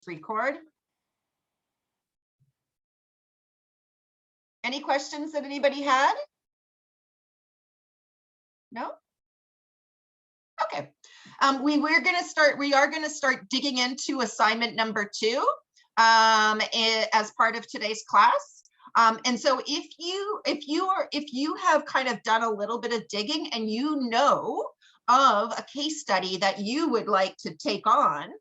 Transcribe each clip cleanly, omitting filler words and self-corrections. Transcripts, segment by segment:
record. Any questions that anybody had? No? Okay. We are going to start digging into assignment number 2 as part of today's class. And so if you have kind of done a little bit of digging and you know of a case study that you would like to take on,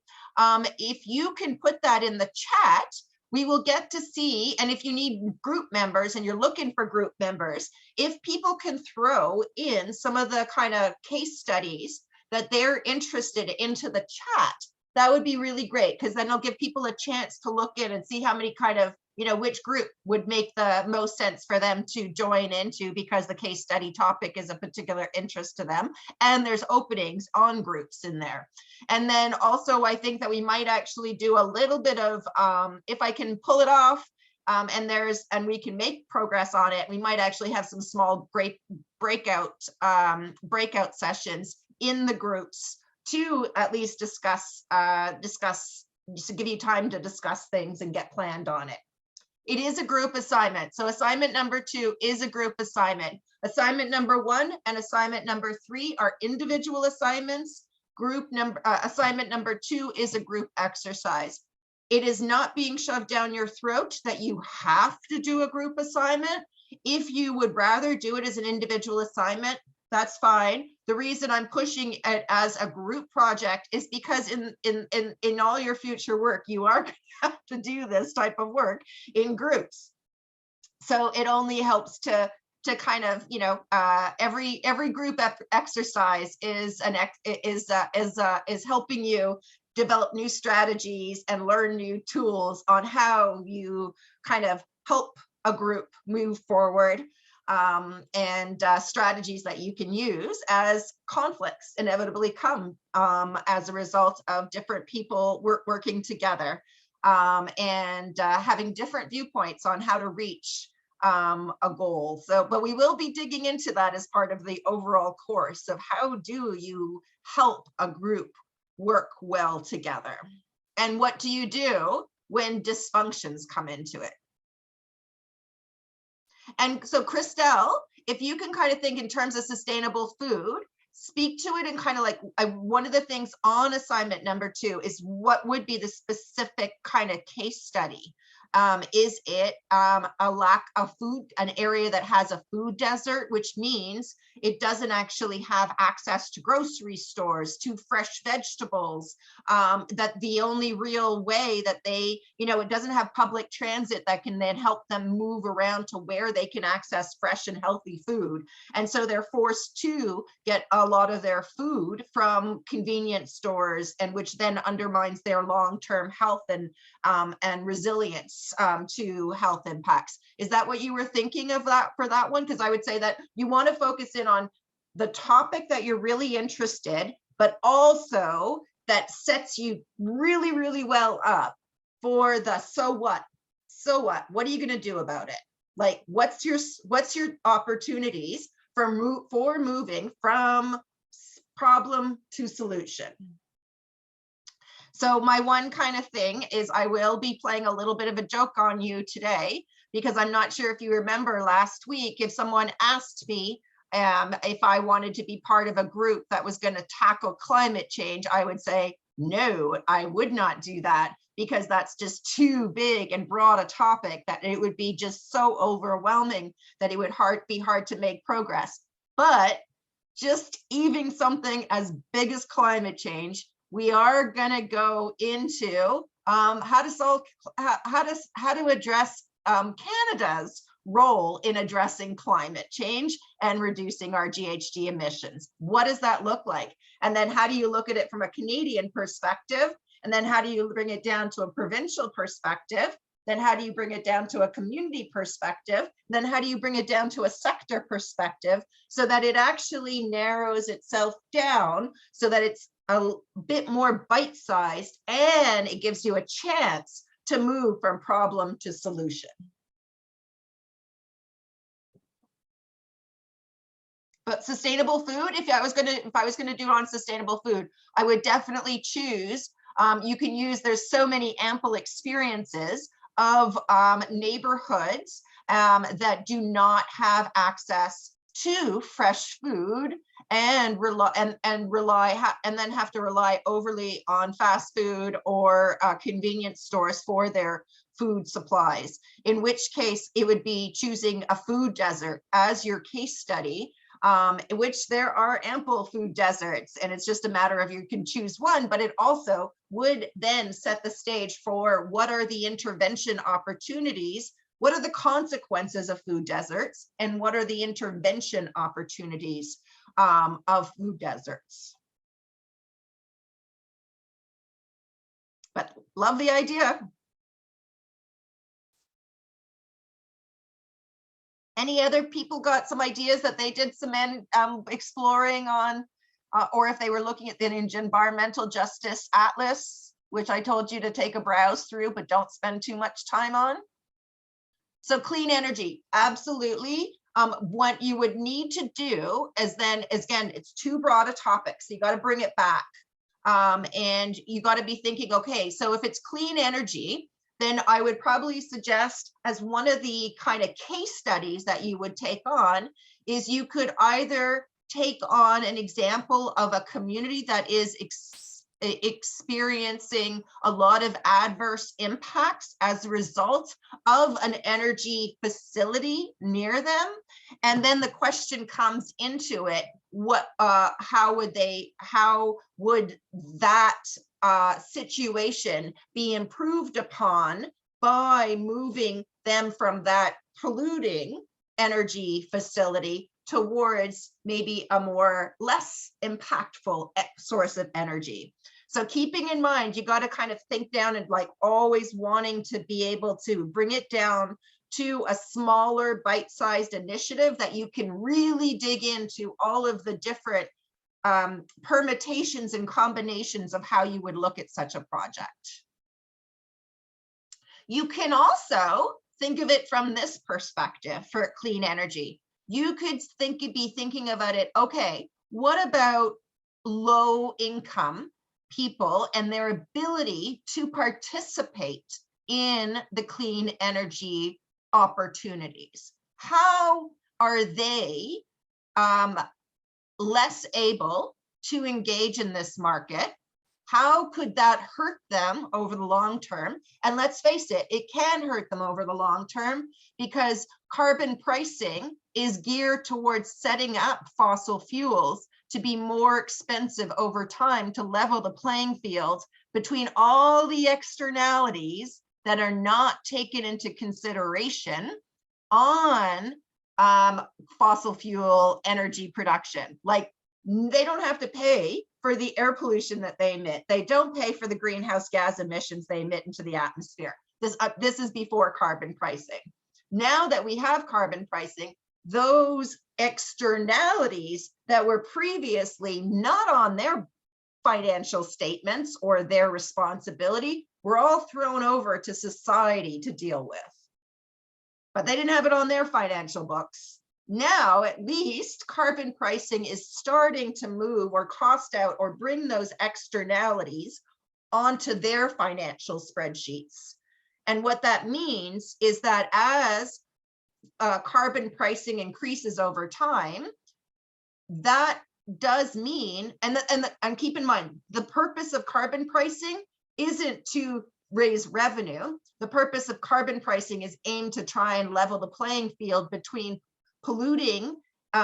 if you can put that in the chat, we will get to see, and if you need group members and you're looking for group members, if people can throw in some of the kind of case studies that they're interested into the chat, that would be really great, because then it'll give people a chance to look in and see how many kind of, which group would make the most sense for them to join into, because the case study topic is a particular interest to them. And there's openings on groups in there. And then also, I think that we might actually do a little bit of, if I can pull it off, and we can make progress on it, we might actually have some small breakout sessions in the groups to at least discuss, to give you time to discuss things and get planned on it. It is a group assignment. So assignment number 2 is a group assignment. Assignment number 1 and assignment number 3 are individual assignments. Assignment number 2 is a group exercise. It is not being shoved down your throat that you have to do a group assignment. If you would rather do it as an individual assignment, that's fine. The reason I'm pushing it as a group project is because in all your future work, you are going to have to do this type of work in groups. So it only helps to kind of, every group exercise is helping you develop new strategies and learn new tools on how you kind of help a group move forward. And strategies that you can use as conflicts inevitably come as a result of different people working together and having different viewpoints on how to reach a goal. So, but we will be digging into that as part of the overall course of how do you help a group work well together, and what do you do when dysfunctions come into it. And so, Christelle, if you can kind of think in terms of sustainable food, speak to it, and kind of like one of the things on assignment number 2 is what would be the specific kind of case study. Is it a lack of food, an area that has a food desert, which means it doesn't actually have access to grocery stores, to fresh vegetables, that the only real way that they, it doesn't have public transit that can then help them move around to where they can access fresh and healthy food. And so they're forced to get a lot of their food from convenience stores, and which then undermines their long-term health and resilience to health impacts. Is that what you were thinking of that for that one? Because I would say that you want to focus in on the topic that you're really interested, but also that sets you really, really well up for the so what? So what? What are you going to do about it? Like, what's your opportunities for moving from problem to solution? So my one kind of thing is I will be playing a little bit of a joke on you today, because I'm not sure if you remember last week, if someone asked me if I wanted to be part of a group that was going to tackle climate change, I would say, no, I would not do that, because that's just too big and broad a topic that it would be just so overwhelming that it would be hard to make progress. But just even something as big as climate change, we are going to go into how to address Canada's role in addressing climate change and reducing our GHG emissions. What does that look like? And then how do you look at it from a Canadian perspective? And then how do you bring it down to a provincial perspective? Then how do you bring it down to a community perspective? Then how do you bring it down to a sector perspective, so that it actually narrows itself down, so that it's a bit more bite-sized and it gives you a chance to move from problem to solution. But sustainable food, if I was going to do it on sustainable food, I would definitely choose You can use, there's so many ample experiences of neighborhoods that do not have access to fresh food and then have to rely overly on fast food or convenience stores for their food supplies, in which case it would be choosing a food desert as your case study, in which there are ample food deserts, and it's just a matter of you can choose one, but it also would then set the stage for what are the intervention opportunities, what are the consequences of food deserts, and what are the intervention opportunities of food deserts. But love the idea. Any other people got some ideas that they did some exploring on, or if they were looking at the Environmental Justice Atlas, which I told you to take a browse through, but don't spend too much time on? So clean energy, absolutely. What you would need to do is then, again, it's too broad a topic, so you got to bring it back. And you got to be thinking, okay, so if it's clean energy, then I would probably suggest as one of the kind of case studies that you would take on is you could either take on an example of a community that is experiencing a lot of adverse impacts as a result of an energy facility near them. And then the question comes into it, how would that situation be improved upon by moving them from that polluting energy facility towards maybe a more less impactful source of energy. So keeping in mind, you got to kind of think down and like always wanting to be able to bring it down to a smaller bite-sized initiative that you can really dig into all of the different permutations and combinations of how you would look at such a project. You can also think of it from this perspective for clean energy. You could be thinking about it, okay, what about low income people and their ability to participate in the clean energy opportunities? How are they less able to engage in this market? How could that hurt them over the long term? And let's face it, it can hurt them over the long term because carbon pricing is geared towards setting up fossil fuels to be more expensive over time to level the playing field between all the externalities that are not taken into consideration on fossil fuel energy production. Like, they don't have to pay for the air pollution that they emit. They don't pay for the greenhouse gas emissions they emit into the atmosphere. This is before carbon pricing. Now that we have carbon pricing, those externalities that were previously not on their financial statements or their responsibility were all thrown over to society to deal with. But they didn't have it on their financial books. Now, at least carbon pricing is starting to move or cost out or bring those externalities onto their financial spreadsheets. And what that means is that as carbon pricing increases over time, that does mean, and keep in mind, the purpose of carbon pricing isn't to raise revenue. The purpose of carbon pricing is aimed to try and level the playing field between polluting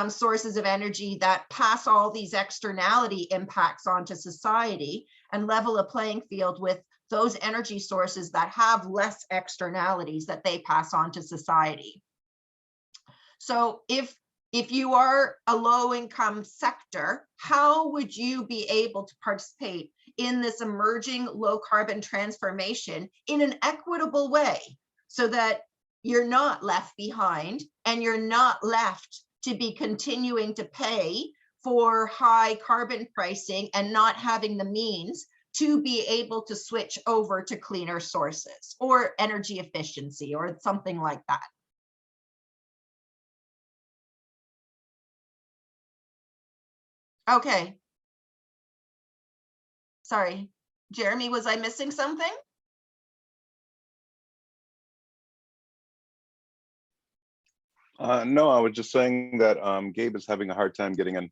sources of energy that pass all these externality impacts onto society and level a playing field with those energy sources that have less externalities that they pass on to society. So if you are a low income sector, how would you be able to participate in this emerging low carbon transformation in an equitable way so that you're not left behind and you're not left to be continuing to pay for high carbon pricing and not having the means to be able to switch over to cleaner sources or energy efficiency or something like that? Okay. Sorry. Jeremy, was I missing something? No, I was just saying that Gabe is having a hard time getting in.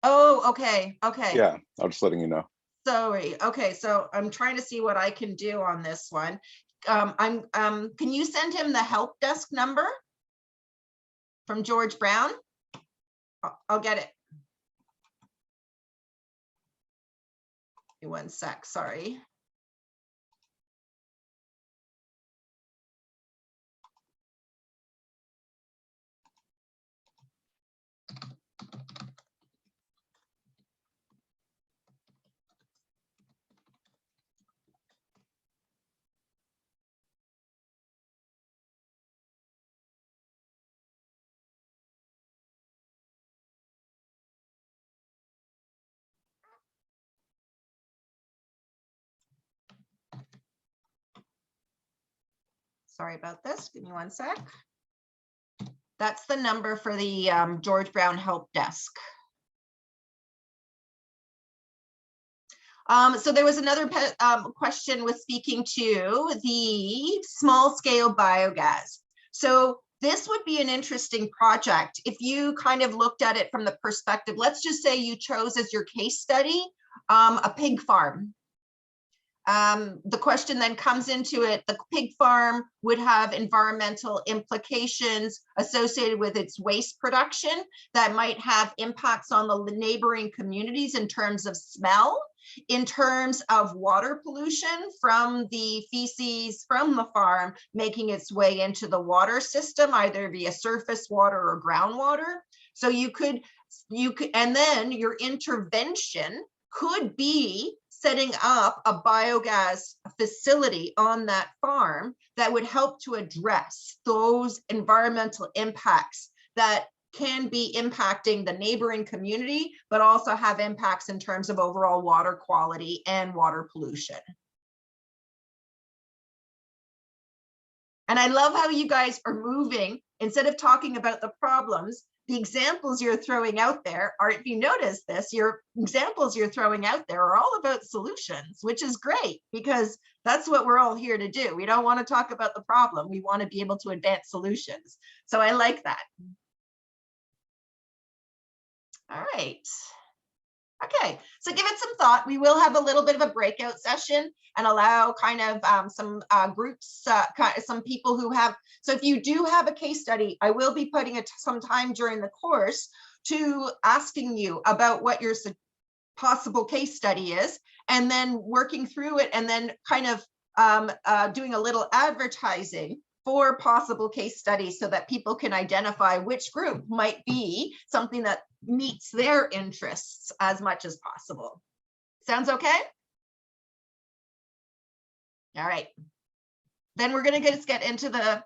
Oh, okay, okay. Yeah, I was just letting you know. Sorry. Okay, so I'm trying to see what I can do on this one. Can you send him the help desk number from George Brown? I'll get it. Give me 1 sec, sorry. Sorry about this. Give me 1 sec. That's the number for the George Brown help desk. So there was another question with speaking to the small scale biogas. So this would be an interesting project if you kind of looked at it from the perspective, let's just say you chose as your case study a pig farm. The question then comes into it, the pig farm would have environmental implications associated with its waste production that might have impacts on the neighboring communities in terms of smell, in terms of water pollution from the feces from the farm making its way into the water system, either via surface water or groundwater. So you could, and then your intervention could be setting up a biogas facility on that farm that would help to address those environmental impacts that can be impacting the neighboring community, but also have impacts in terms of overall water quality and water pollution. And I love how you guys are moving, instead of talking about the problems, the examples you're throwing out there are, if you notice this, your examples you're throwing out there are all about solutions, which is great because that's what we're all here to do. We don't want to talk about the problem. We want to be able to advance solutions. So I like that. All right. Okay, so give it some thought. We will have a little bit of a breakout session and allow kind of some groups, some people who have, so if you do have a case study, I will be putting some time during the course to asking you about what your possible case study is, and then working through it, and then kind of doing a little advertising for possible case studies so that people can identify which group might be something that meets their interests as much as possible. Sounds okay? All right. Then we're going to just get into the,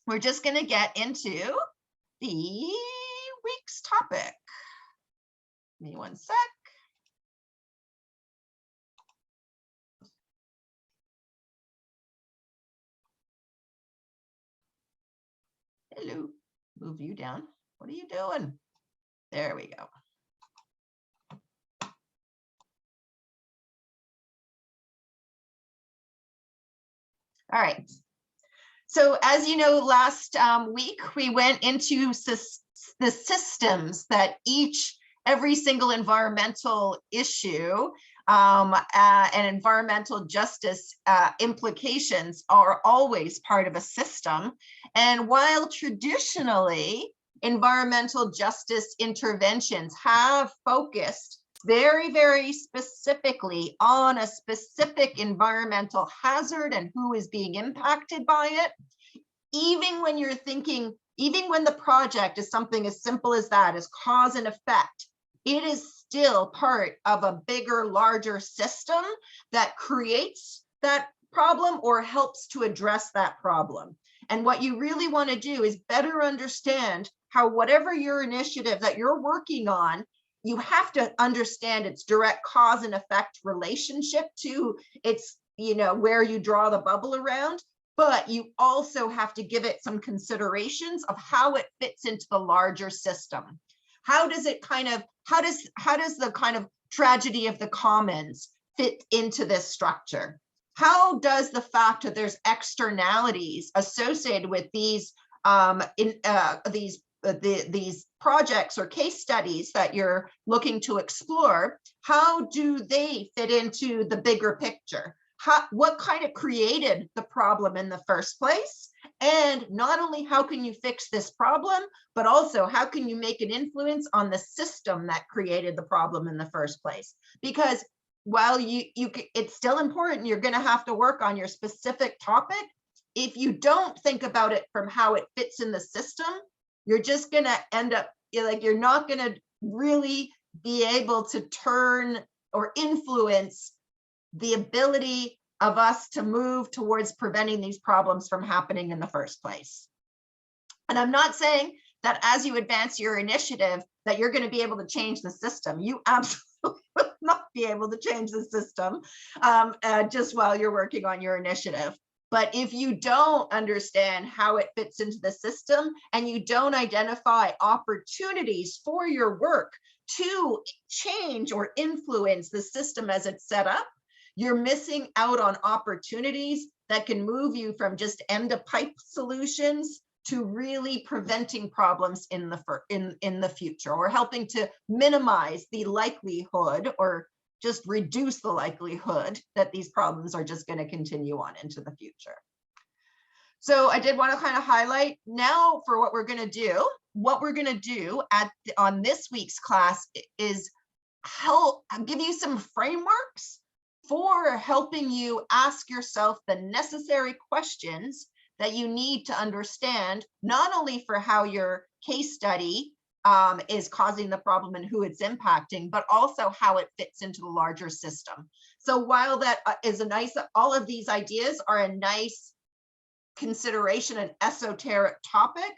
we're just going to get into the week's topic. Give me 1 sec. Hello, move you down. What are you doing? There we go. All right. So as you know, last week, we went into the systems that every single environmental issue and environmental justice implications are always part of a system. And while traditionally environmental justice interventions have focused very, very specifically on a specific environmental hazard and who is being impacted by it, even when you're thinking, even when the project is something as simple as that, as cause and effect, it is still part of a bigger, larger system that creates that problem or helps to address that problem. And what you really want to do is better understand how whatever your initiative that you're working on, you have to understand its direct cause and effect relationship to its, where you draw the bubble around, but you also have to give it some considerations of how it fits into the larger system. How does it kind of, how does the kind of tragedy of the commons fit into this structure? How does the fact that there's externalities associated with these these projects or case studies that you're looking to explore, how do they fit into the bigger picture? What kind of created the problem in the first place? And not only how can you fix this problem, but also how can you make an influence on the system that created the problem in the first place? Because while it's still important, you're going to have to work on your specific topic. If you don't think about it from how it fits in the system, you're just going to end up like you're not going to really be able to turn or influence the ability of us to move towards preventing these problems from happening in the first place. And I'm not saying that as you advance your initiative that you're going to be able to change the system. You absolutely will not be able to change the system just while you're working on your initiative. But if you don't understand how it fits into the system and you don't identify opportunities for your work to change or influence the system as it's set up, you're missing out on opportunities that can move you from just end of pipe solutions to really preventing problems in the future, or helping to minimize the likelihood or just reduce the likelihood that these problems are just going to continue on into the future. So I did want to kind of highlight now for what we're going to do. What we're going to do on this week's class is give you some frameworks for helping you ask yourself the necessary questions that you need to understand, not only for how your case study is causing the problem and who it's impacting, but also how it fits into the larger system. So while that is a nice, all of these ideas are a nice consideration, an esoteric topic,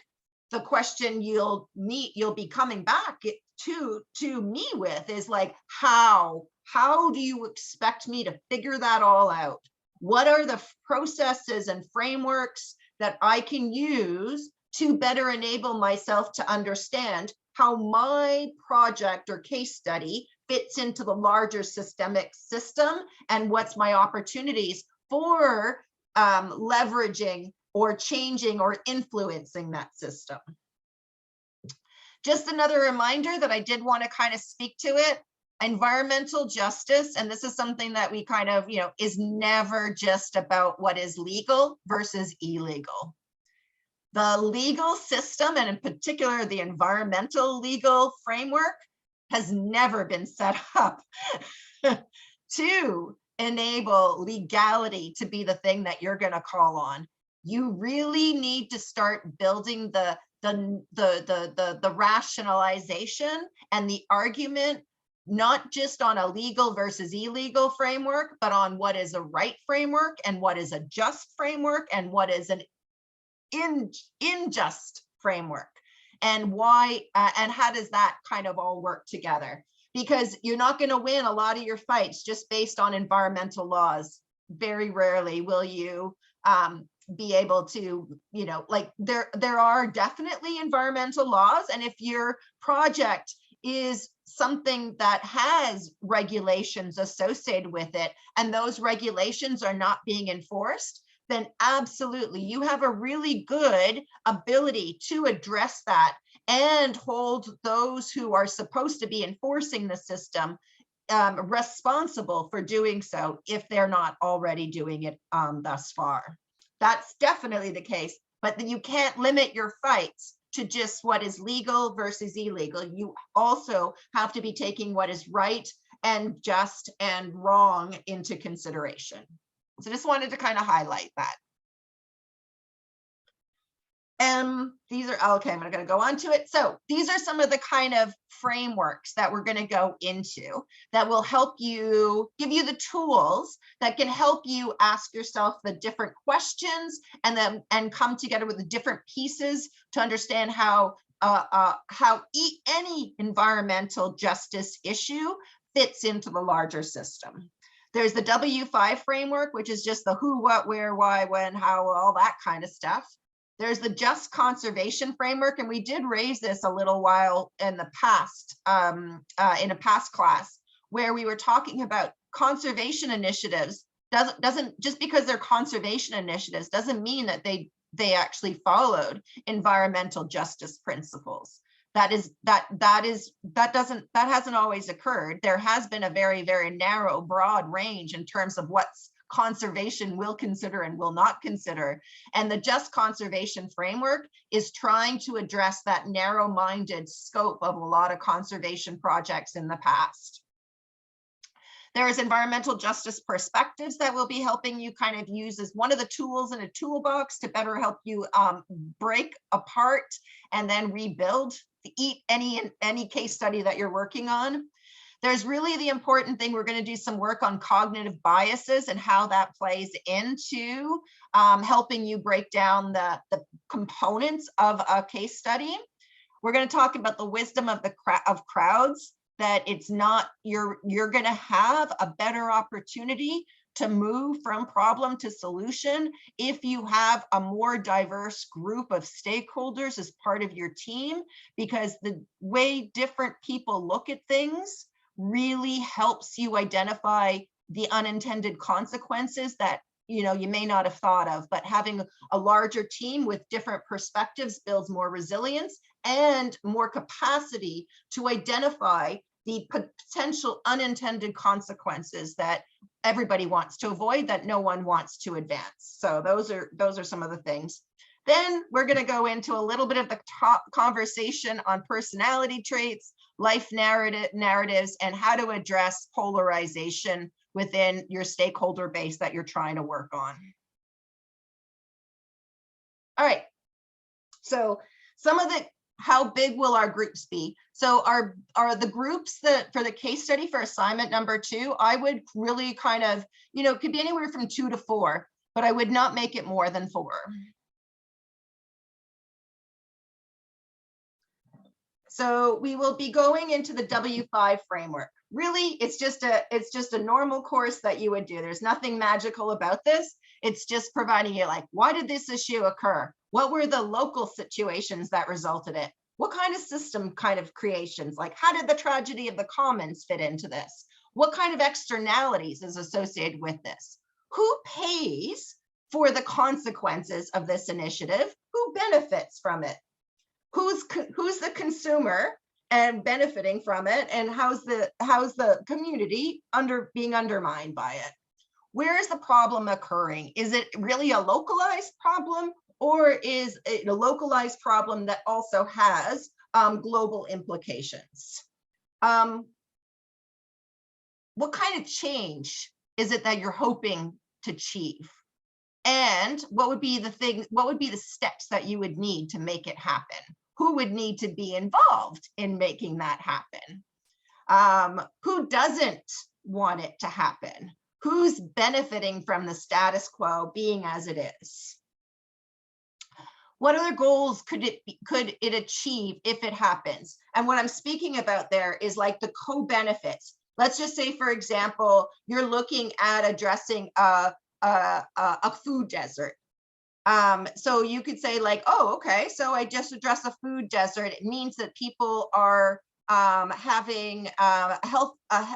the question you'll be coming back to me with is like, how do you expect me to figure that all out? What are the processes and frameworks that I can use to better enable myself to understand how my project or case study fits into the larger systemic system, and what's my opportunities for leveraging or changing or influencing that system? Just another reminder that I did want to kind of speak to it. Environmental justice, and this is something that we kind of, is never just about what is legal versus illegal. The legal system, and in particular, the environmental legal framework, has never been set up to enable legality to be the thing that you're going to call on. You really need to start building the rationalization and the argument, not just on a legal versus illegal framework, but on what is a right framework and what is a just framework and what is an unjust framework, and why and how does that kind of all work together? Because you're not going to win a lot of your fights just based on environmental laws. Very rarely will you be able to, like there are definitely environmental laws, and if your project is something that has regulations associated with it and those regulations are not being enforced, then absolutely you have a really good ability to address that and hold those who are supposed to be enforcing the system responsible for doing so if they're not already doing it thus far. That's definitely the case, but then you can't limit your fights to just what is legal versus illegal. You also have to be taking what is right and just and wrong into consideration. So just wanted to kind of highlight that. These are, okay, I'm going to go on to it. So these are some of the kind of frameworks that we're going to go into that will help you, give you the tools that can help you ask yourself the different questions and come together with the different pieces to understand how any environmental justice issue fits into the larger system. There's the W5 framework, which is just the who, what, where, why, when, how, all that kind of stuff. There's the just conservation framework, and we did raise this a little while in the past, in a past class, where we were talking about conservation initiatives doesn't just because they're conservation initiatives doesn't mean that they actually followed environmental justice principles. That hasn't always occurred. There has been a very, very narrow, broad range in terms of what's conservation will consider and will not consider. And the just conservation framework is trying to address that narrow-minded scope of a lot of conservation projects in the past. There's environmental justice perspectives that will be helping you kind of use as one of the tools in a toolbox to better help you break apart and then rebuild any case study that you're working on. There's really the important thing, we're going to do some work on cognitive biases and how that plays into helping you break down the components of a case study. We're going to talk about the wisdom of crowds, that it's not, you're going to have a better opportunity to move from problem to solution if you have a more diverse group of stakeholders as part of your team, because the way different people look at things really helps you identify the unintended consequences that you may not have thought of. But having a larger team with different perspectives builds more resilience and more capacity to identify the potential unintended consequences that everybody wants to avoid, that no one wants to advance. So those are some of the things. Then we're going to go into a little bit of the conversation on personality traits, life narratives, and how to address polarization within your stakeholder base that you're trying to work on. All right. So some of the, how big will our groups be? So are the groups that for the case study for assignment number 2, I would really kind of, it could be anywhere from 2 to 4, but I would not make it more than 4. So we will be going into the W5 framework. Really, it's just a normal course that you would do. There's nothing magical about this. It's just providing you like, why did this issue occur? What were the local situations that resulted in it? What kind of system kind of creations? Like, how did the tragedy of the commons fit into this? What kind of externalities is associated with this? Who pays for the consequences of this initiative? Who benefits from it? Who's the consumer and benefiting from it? And how's the community being undermined by it? Where is the problem occurring? Is it really a localized problem, or is it a localized problem that also has global implications? What kind of change is it that you're hoping to achieve? And what would be the steps that you would need to make it happen? Who would need to be involved in making that happen? Who doesn't want it to happen? Who's benefiting from the status quo being as it is? What other goals could it achieve if it happens? And what I'm speaking about there is like the co-benefits. Let's just say, for example, you're looking at addressing a food desert. So you could say like, oh, okay, so I just address a food desert. It means that people are having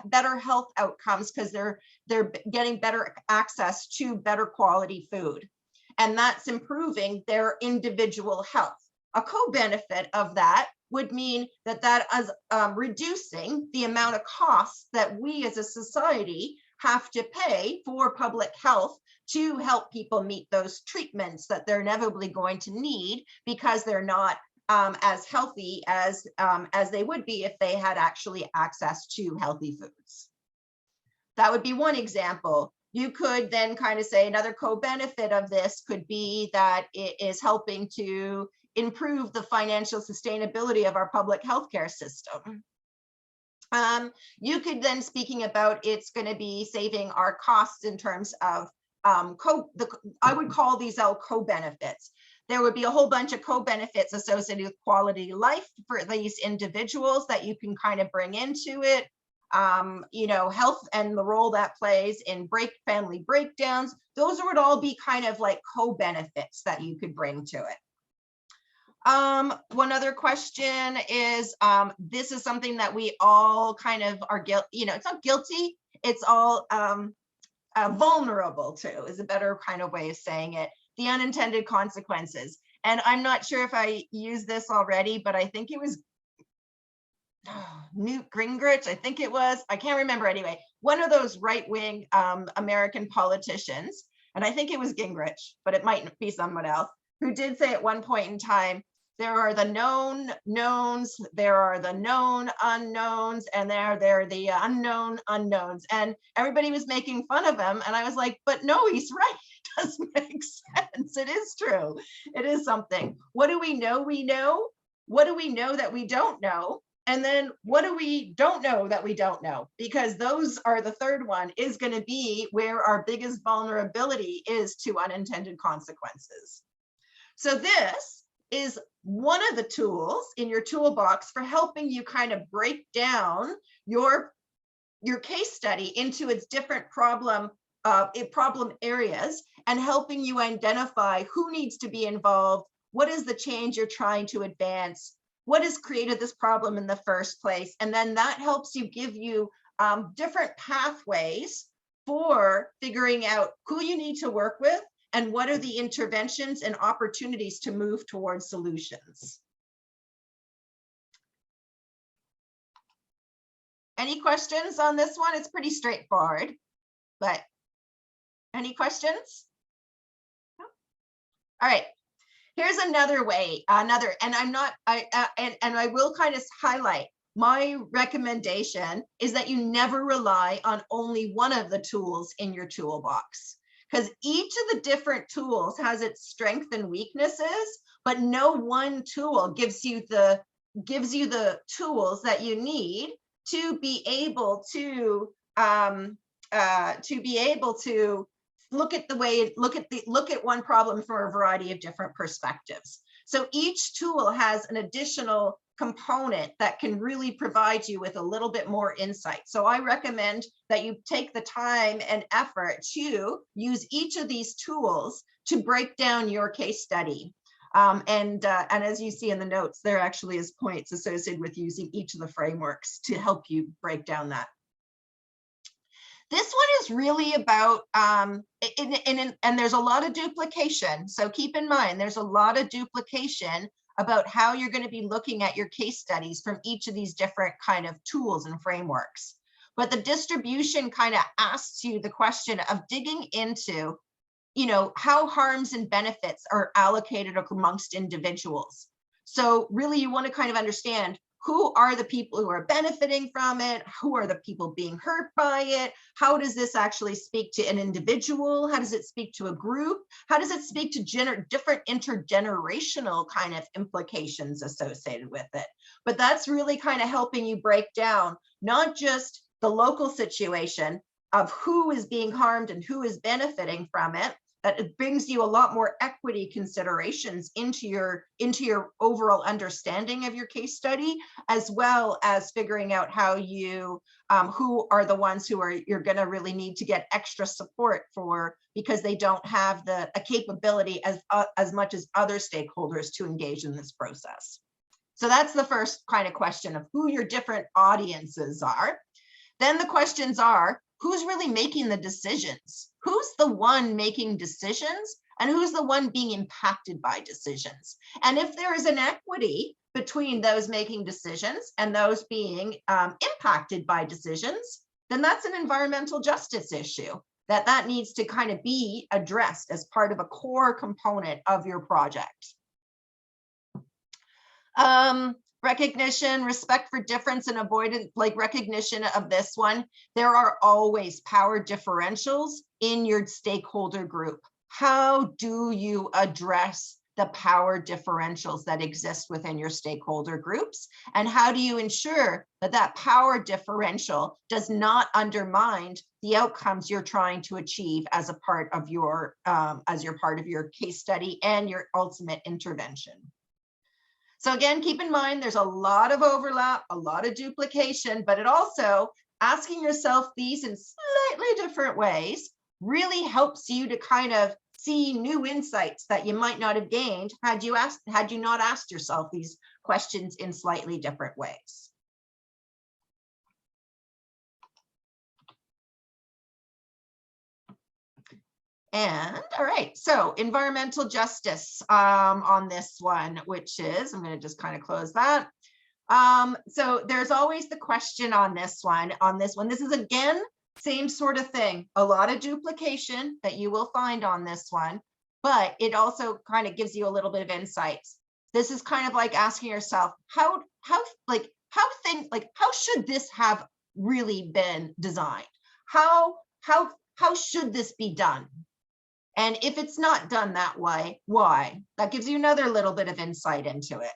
better health outcomes because they're getting better access to better quality food. And that's improving their individual health. A co-benefit of that would mean that is reducing the amount of costs that we as a society have to pay for public health to help people meet those treatments that they're inevitably going to need because they're not as healthy as they would be if they had actually access to healthy foods. That would be one example. You could then kind of say another co-benefit of this could be that it is helping to improve the financial sustainability of our public healthcare system. You could then, speaking about it's going to be saving our costs in terms of I would call these out co-benefits. There would be a whole bunch of co-benefits associated with quality of life for these individuals that you can kind of bring into it. Health and the role that plays in family breakdowns. Those would all be kind of like co-benefits that you could bring to it. One other question is, this is something that we all kind of are guilty, it's not guilty, it's all vulnerable to, is a better kind of way of saying it, the unintended consequences. And I'm not sure if I used this already, but I think it was Newt Gingrich, I think it was, I can't remember anyway, one of those right-wing American politicians, and I think it was Gingrich, but it might be someone else, who did say at one point in time, there are the known knowns, there are the known unknowns, and there are the unknown unknowns. And everybody was making fun of him. And I was like, but no, he's right. It does make sense. It is true. It is something. What do we know? We know. What do we know that we don't know? And then what do we don't know that we don't know? Because those are the third one, is going to be where our biggest vulnerability is to unintended consequences. So this is one of the tools in your toolbox for helping you kind of break down your case study into its different problem areas, and helping you identify who needs to be involved, what is the change you're trying to advance, what has created this problem in the first place. And then that helps you give you different pathways for figuring out who you need to work with and what are the interventions and opportunities to move towards solutions. Any questions on this one? It's pretty straightforward, but any questions? No? All right. Here's another way, and I will kind of highlight, my recommendation is that you never rely on only one of the tools in your toolbox, because each of the different tools has its strengths and weaknesses, but no one tool gives you the tools that you need to be able to look at one problem from a variety of different perspectives. So each tool has an additional component that can really provide you with a little bit more insight. So I recommend that you take the time and effort to use each of these tools to break down your case study. And as you see in the notes, there actually is points associated with using each of the frameworks to help you break down that. This one is really about, and there's a lot of duplication. So keep in mind, there's a lot of duplication about how you're going to be looking at your case studies from each of these different kind of tools and frameworks. But the distribution kind of asks you the question of digging into, how harms and benefits are allocated amongst individuals. So really you want to kind of understand, who are the people who are benefiting from it? Who are the people being hurt by it? How does this actually speak to an individual? How does it speak to a group? How does it speak to different intergenerational kind of implications associated with it? But that's really kind of helping you break down not just the local situation of who is being harmed and who is benefiting from it, that it brings you a lot more equity considerations into your overall understanding of your case study, as well as figuring out how you, who are the ones who you're gonna really need to get extra support for, because they don't have a capability as much as other stakeholders to engage in this process. So that's the first kind of question of who your different audiences are. Then the questions are, who's really making the decisions? Who's the one making decisions, and who's the one being impacted by decisions? And if there is an equity between those making decisions and those being impacted by decisions, then that's an environmental justice issue that needs to kind of be addressed as part of a core component of your project. Recognition, respect for difference, and avoidance, like recognition of this one. There are always power differentials in your stakeholder group. How do you address the power differentials that exist within your stakeholder groups? And how do you ensure that that power differential does not undermine the outcomes you're trying to achieve as a part of your case study and your ultimate intervention? So again, keep in mind, there's a lot of overlap, a lot of duplication, but it also, asking yourself these in slightly different ways really helps you to kind of see new insights that you might not have gained had you not asked yourself these questions in slightly different ways. And all right, so environmental justice on this one, which is, I'm going to just kind of close that. So there's always the question on this one. This is again, same sort of thing. A lot of duplication that you will find on this one, but it also kind of gives you a little bit of insights. This is kind of like asking yourself, how should this have really been designed? How should this be done? And if it's not done that way, why? That gives you another little bit of insight into it.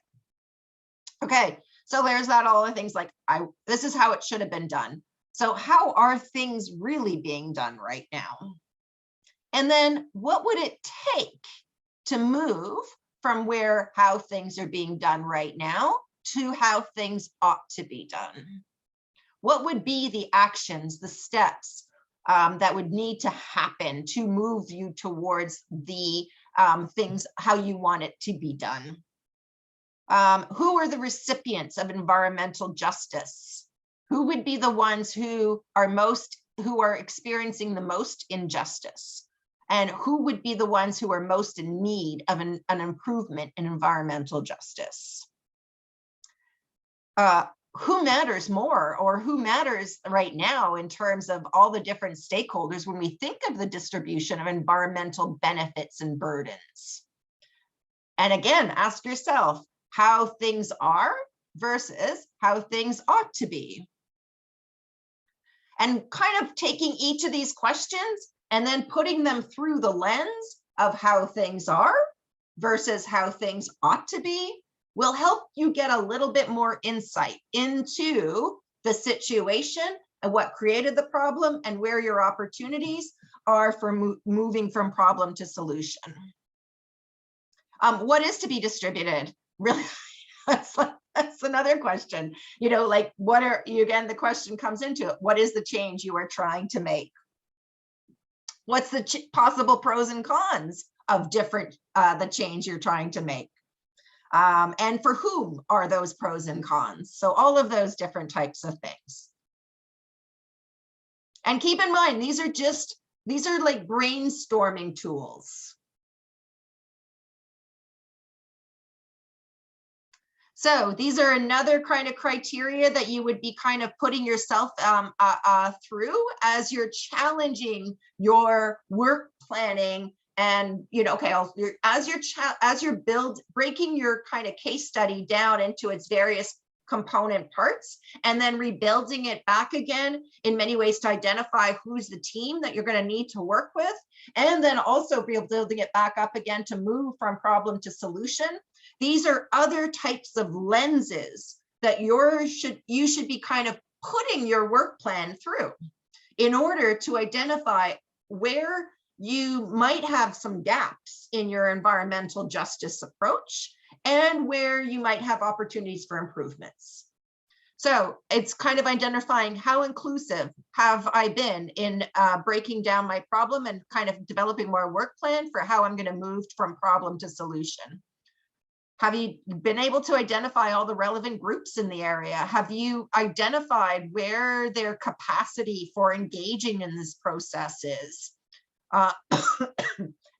Okay, so there's that, all the things like, this is how it should have been done. So how are things really being done right now? And then what would it take to move from how things are being done right now to how things ought to be done? What would be the actions, the steps that would need to happen to move you towards the things, how you want it to be done? Who are the recipients of environmental justice? Who would be the ones who are experiencing the most injustice? And who would be the ones who are most in need of an improvement in environmental justice? Who matters more, or who matters right now in terms of all the different stakeholders when we think of the distribution of environmental benefits and burdens? And again, ask yourself how things are versus how things ought to be. And kind of taking each of these questions and then putting them through the lens of how things are versus how things ought to be will help you get a little bit more insight into the situation and what created the problem and where your opportunities are for moving from problem to solution. What is to be distributed? Really, that's another question. You know, like again, the question comes into it. What is the change you are trying to make? What's the possible pros and cons of the change you're trying to make? And for whom are those pros and cons? So all of those different types of things. And keep in mind, these are like brainstorming tools. So these are another kind of criteria that you would be kind of putting yourself through as you're challenging your work planning. And, you know, okay, as you're breaking your kind of case study down into its various component parts and then rebuilding it back again in many ways to identify who's the team that you're going to need to work with, and then also rebuilding it back up again to move from problem to solution. These are other types of lenses that you should be kind of putting your work plan through in order to identify where you might have some gaps in your environmental justice approach and where you might have opportunities for improvements. So it's kind of identifying how inclusive have I been in breaking down my problem and kind of developing more work plan for how I'm going to move from problem to solution. Have you been able to identify all the relevant groups in the area? Have you identified where their capacity for engaging in this process is?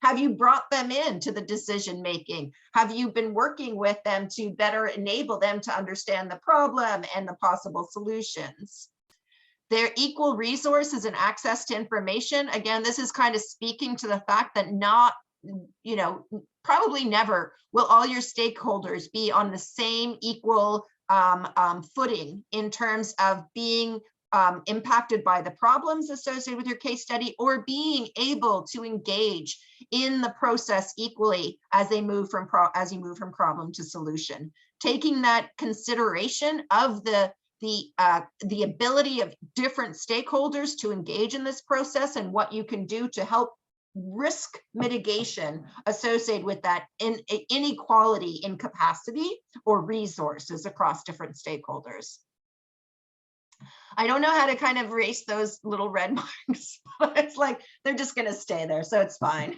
Have you brought them into the decision making? Have you been working with them to better enable them to understand the problem and the possible solutions? Their equal resources and access to information. Again, this is kind of speaking to the fact that probably never will all your stakeholders be on the same equal footing in terms of being impacted by the problems associated with your case study or being able to engage in the process equally as you move from problem to solution. Taking that consideration of the ability of different stakeholders to engage in this process and what you can do to help risk mitigation associated with that inequality in capacity or resources across different stakeholders. I don't know how to kind of erase those little red marks, but it's like they're just going to stay there, so it's fine.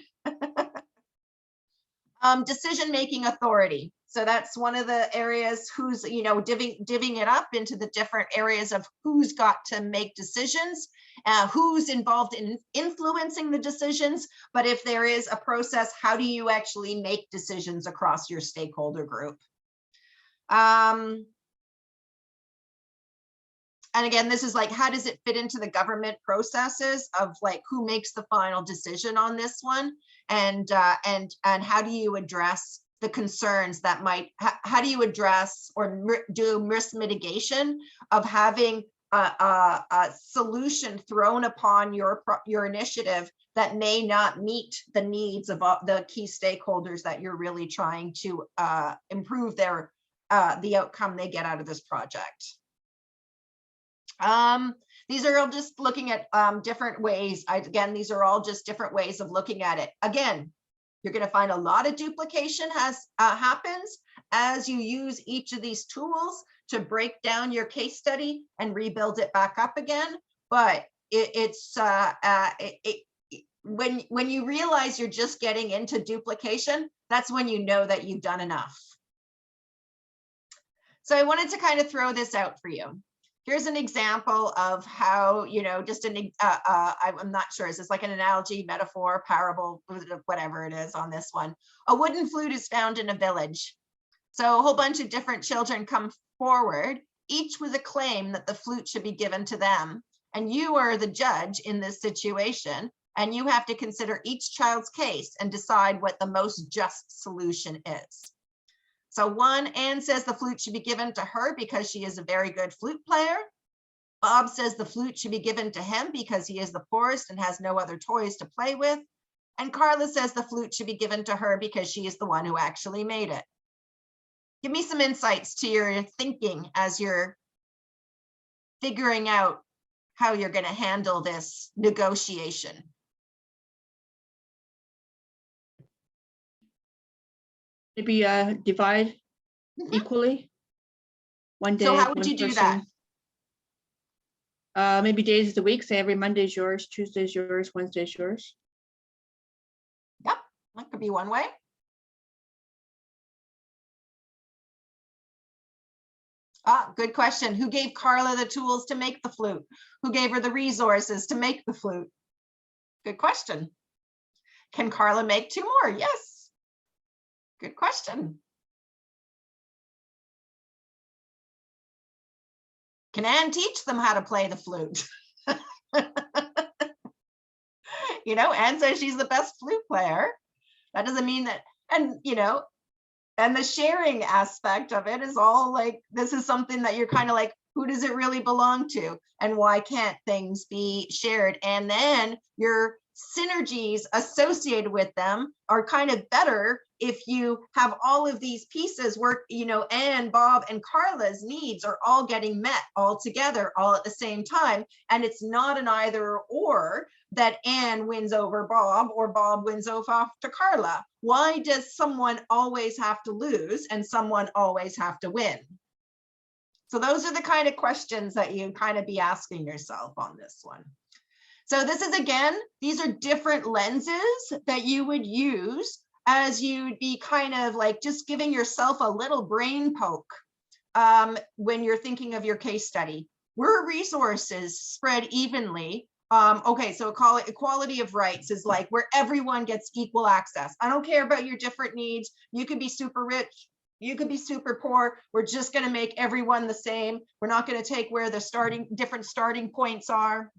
Decision-making authority. So that's one of the areas who's, divvying it up into the different areas of who's got to make decisions, who's involved in influencing the decisions. But if there is a process, how do you actually make decisions across your stakeholder group? And again, this is like, how does it fit into the government processes of like who makes the final decision on this one? And how do you address the concerns that might, how do you address or do risk mitigation of having a solution thrown upon your initiative that may not meet the needs of the key stakeholders that you're really trying to improve their the outcome they get out of this project. These are all just looking at different ways. Again, these are all just different ways of looking at it. Again, you're going to find a lot of duplication happens as you use each of these tools to break down your case study and rebuild it back up again. But when you realize you're just getting into duplication, that's when you know that you've done enough. So I wanted to kind of throw this out for you. Here's an example of how, just I'm not sure, is this like an analogy, metaphor, parable, whatever it is on this one. A wooden flute is found in a village. So a whole bunch of different children come forward, each with a claim that the flute should be given to them. And you are the judge in this situation, and you have to consider each child's case and decide what the most just solution is. So Anne says the flute should be given to her because she is a very good flute player. Bob says the flute should be given to him because he is the poorest and has no other toys to play with. And Carla says the flute should be given to her because she is the one who actually made it. Give me some insights to your thinking as you're figuring out how you're going to handle this negotiation. Maybe divide equally. One day. So how would you do that? Maybe days of the week. Say every Monday is yours, Tuesday is yours, Wednesday is yours. Yep, that could be one way. Good question. Who gave Carla the tools to make the flute? Who gave her the resources to make the flute? Good question. Can Carla make 2 more? Yes. Good question. Can Anne teach them how to play the flute? Anne says she's the best flute player. That doesn't mean that, and the sharing aspect of it is all like, this is something that you're kind of like, who does it really belong to? And why can't things be shared? And then your synergies associated with them are kind of better if you have all of these pieces work, Anne, Bob, and Carla's needs are all getting met all together, all at the same time. And it's not an either or that Anne wins over Bob or Bob wins over to Carla. Why does someone always have to lose and someone always have to win? So those are the kind of questions that you kind of be asking yourself on this one. So this is, again, these are different lenses that you would use as you'd be kind of like just giving yourself a little brain poke when you're thinking of your case study. Were resources spread evenly? Okay, so call it equality of rights is like where everyone gets equal access. I don't care about your different needs. You could be super rich. You could be super poor. We're just going to make everyone the same. We're not going to take where the different starting points are.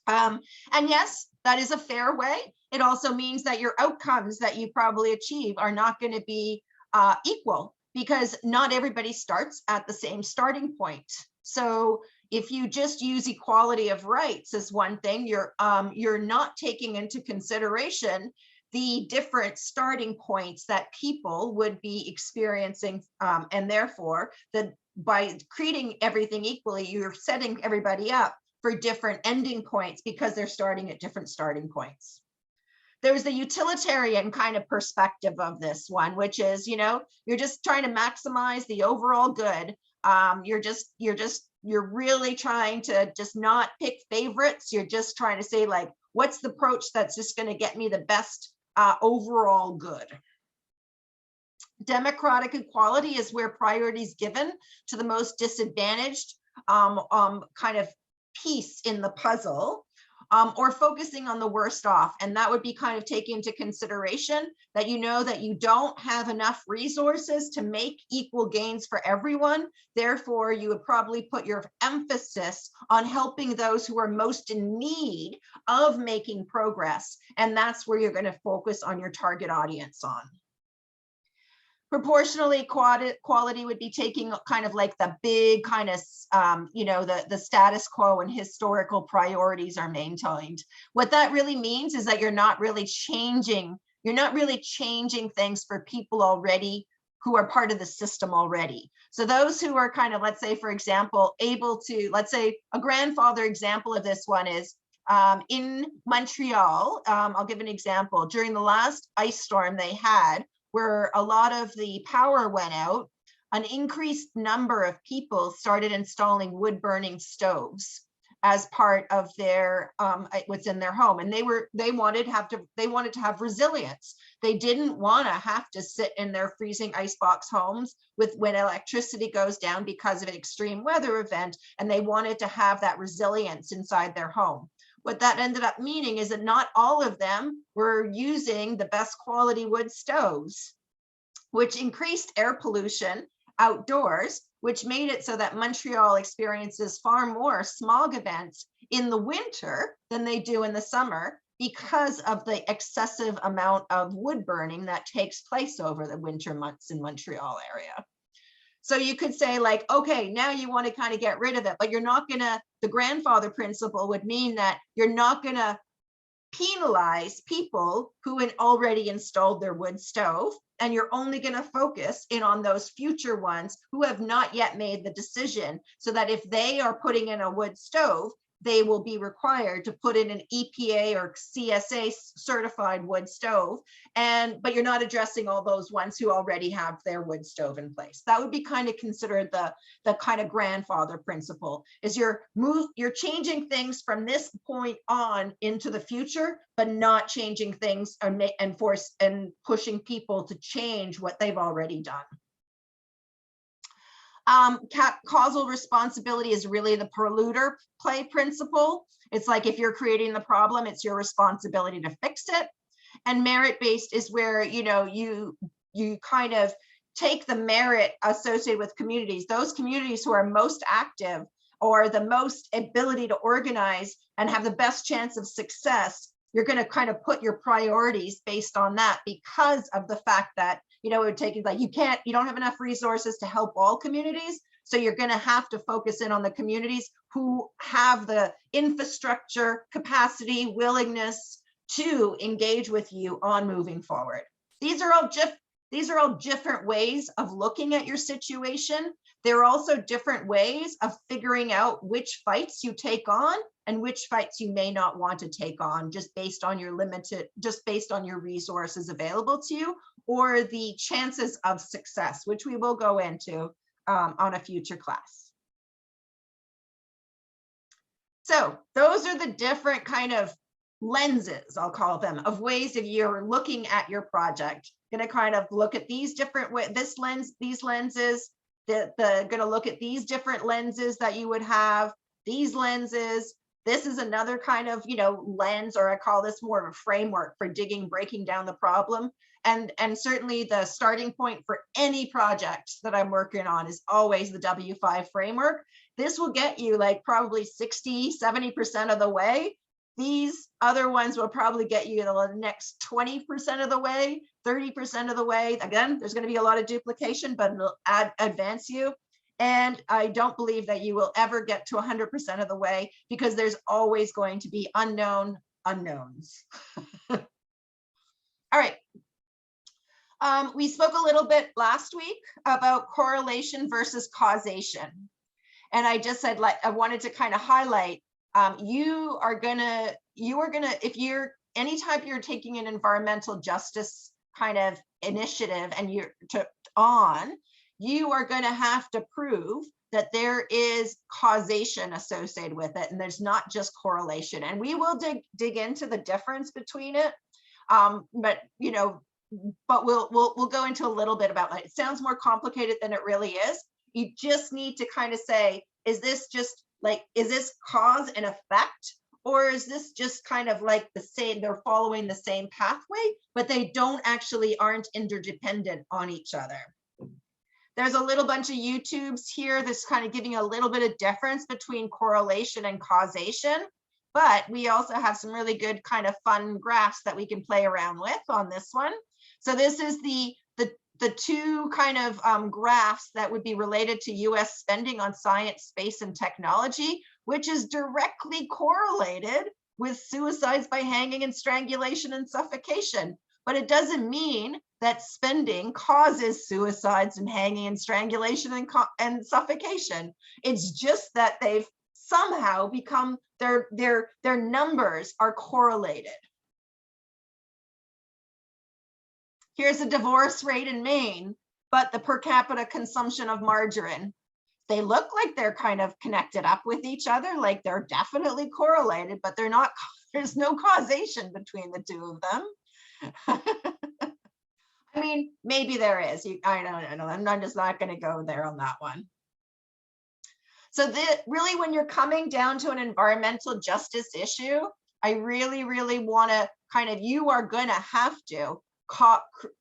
And yes, that is a fair way. It also means that your outcomes that you probably achieve are not going to be equal because not everybody starts at the same starting point. So if you just use equality of rights as one thing, you're not taking into consideration the different starting points that people would be experiencing, and therefore by treating everything equally, you're setting everybody up for different ending points because they're starting at different starting points. There's the utilitarian kind of perspective of this one, which is, you're just trying to maximize the overall good. You're really trying to just not pick favorites. You're just trying to say like, what's the approach that's just going to get me the best overall good? Democratic equality is where priority is given to the most disadvantaged kind of piece in the puzzle, or focusing on the worst off. And that would be kind of taking into consideration that you know that you don't have enough resources to make equal gains for everyone. Therefore, you would probably put your emphasis on helping those who are most in need of making progress. And that's where you're going to focus on your target audience on. Proportionally quality would be taking kind of like the big kind of, you know, the status quo and historical priorities are maintained. What that really means is that you're not really changing things for people already who are part of the system already. So those who are kind of, let's say, for example, able to, let's say a grandfather example of this one is in Montreal. I'll give an example. During the last ice storm they had, where a lot of the power went out, an increased number of people started installing wood burning stoves as part of their what's in their home, and they wanted to have resilience. They didn't want to have to sit in their freezing icebox homes with when electricity goes down because of an extreme weather event, and they wanted to have that resilience inside their home. What that ended up meaning is that not all of them were using the best quality wood stoves, which increased air pollution outdoors, which made it so that Montreal experiences far more smog events in the winter than they do in the summer because of the excessive amount of wood burning that takes place over the winter months in Montreal area. So you could say like, okay, now you want to kind of get rid of it, but you're not gonna, the grandfather principle would mean that you're not gonna penalize people who had already installed their wood stove, and you're only gonna focus in on those future ones who have not yet made the decision, so that if they are putting in a wood stove, they will be required to put in an EPA or CSA certified wood stove, but you're not addressing all those ones who already have their wood stove in place. That would be kind of considered the kind of grandfather principle, is you're changing things from this point on into the future, but not changing things and pushing people to change what they've already done. Causal responsibility is really the polluter play principle. It's like if you're creating the problem, it's your responsibility to fix it. And merit-based is where, you know, you kind of take the merit associated with communities, those communities who are most active or the most ability to organize and have the best chance of success. You're going to kind of put your priorities based on that, because of the fact that, you know, it would take you, like, you don't have enough resources to help all communities. So you're going to have to focus in on the communities who have the infrastructure, capacity, willingness to engage with you on moving forward. These are all different ways of looking at your situation. There are also different ways of figuring out which fights you take on and which fights you may not want to take on, just based on your resources available to you, or the chances of success, which we will go into on a future class. So those are the different kind of lenses, I'll call them, of ways if you're looking at your project. Going to kind of look at these different ways, these lenses, going to look at these different lenses that you would have, these lenses. This is another kind of, you know, lens, or I call this more of a framework for breaking down the problem. And certainly the starting point for any project that I'm working on is always the W5 framework. This will get you like probably 60–70% of the way. These other ones will probably get you the next 20% of the way, 30% of the way. Again, there's going to be a lot of duplication, but it'll advance you. And I don't believe that you will ever get to 100% of the way, because there's always going to be unknown unknowns. All right. We spoke a little bit last week about correlation versus causation. And I just said, like, I wanted to kind of highlight, if you're anytime you're taking an environmental justice kind of initiative and you are going to have to prove that there is causation associated with it, and there's not just correlation. And we will dig into the difference between it. But, you know, but we'll go into a little bit about that. It sounds more complicated than it really is. You just need to kind of say, is this just like, is this cause and effect? Or is this just kind of like the same, they're following the same pathway, but they aren't interdependent on each other. There's a little bunch of YouTubes here that's kind of giving a little bit of difference between correlation and causation, but we also have some really good kind of fun graphs that we can play around with on this one. So this is the two kind of graphs that would be related to US spending on science, space, and technology, which is directly correlated with suicides by hanging and strangulation and suffocation. But it doesn't mean that spending causes suicides and hanging and strangulation and suffocation. It's just that they've somehow become, their numbers are correlated. Here's a divorce rate in Maine, but the per capita consumption of margarine. They look like they're kind of connected up with each other, like they're definitely correlated, but they're not, there's no causation between the two of them. I mean, maybe there is. I don't know. I'm just not going to go there on that one. So really, when you're coming down to an environmental justice issue, I really, really want to kind of, you are going to have to